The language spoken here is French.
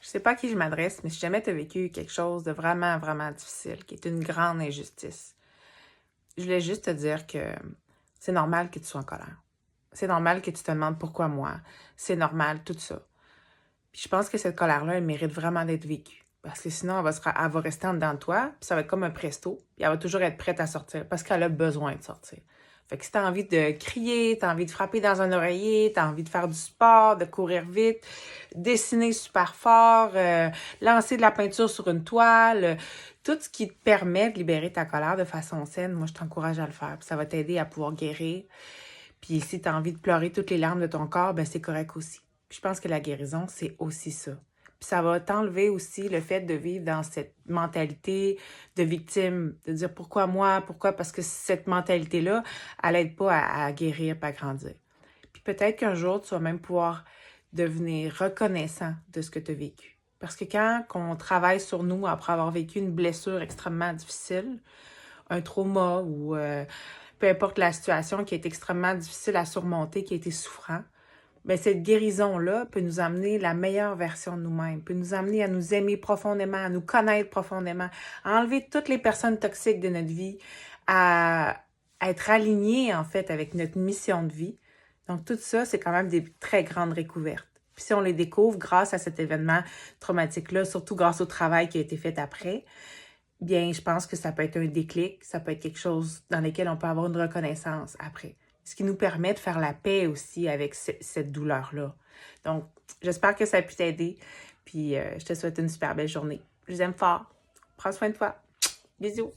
Je sais pas à qui je m'adresse, mais si jamais tu as vécu quelque chose de vraiment, vraiment difficile, qui est une grande injustice, je voulais juste te dire que c'est normal que tu sois en colère. C'est normal que tu te demandes pourquoi moi. C'est normal, tout ça. Puis je pense que cette colère-là, elle mérite vraiment d'être vécue. Parce que sinon, elle va rester en dedans de toi, puis ça va être comme un presto, puis elle va toujours être prête à sortir, parce qu'elle a besoin de sortir. Fait que si t'as envie de crier, t'as envie de frapper dans un oreiller, t'as envie de faire du sport, de courir vite, dessiner super fort, lancer de la peinture sur une toile, tout ce qui te permet de libérer ta colère de façon saine, moi je t'encourage à le faire. Puis ça va t'aider à pouvoir guérir. Puis si t'as envie de pleurer toutes les larmes de ton corps, ben c'est correct aussi. Puis je pense que la guérison, c'est aussi ça. Puis ça va t'enlever aussi le fait de vivre dans cette mentalité de victime, de dire pourquoi moi, pourquoi, parce que cette mentalité-là, elle aide pas à guérir et à grandir. Puis peut-être qu'un jour, tu vas même pouvoir devenir reconnaissant de ce que tu as vécu. Parce que quand on travaille sur nous après avoir vécu une blessure extrêmement difficile, un trauma ou peu importe la situation qui est extrêmement difficile à surmonter, qui a été souffrant, bien, cette guérison-là peut nous amener la meilleure version de nous-mêmes, peut nous amener à nous aimer profondément, à nous connaître profondément, à enlever toutes les personnes toxiques de notre vie, à être alignés, en fait, avec notre mission de vie. Donc, tout ça, c'est quand même des très grandes découvertes. Puis si on les découvre grâce à cet événement traumatique-là, surtout grâce au travail qui a été fait après, bien, je pense que ça peut être un déclic, ça peut être quelque chose dans lequel on peut avoir une reconnaissance après. Ce qui nous permet de faire la paix aussi avec cette douleur-là. Donc, j'espère que ça a pu t'aider. Puis, je te souhaite une super belle journée. Je vous aime fort. Prends soin de toi. Bisous.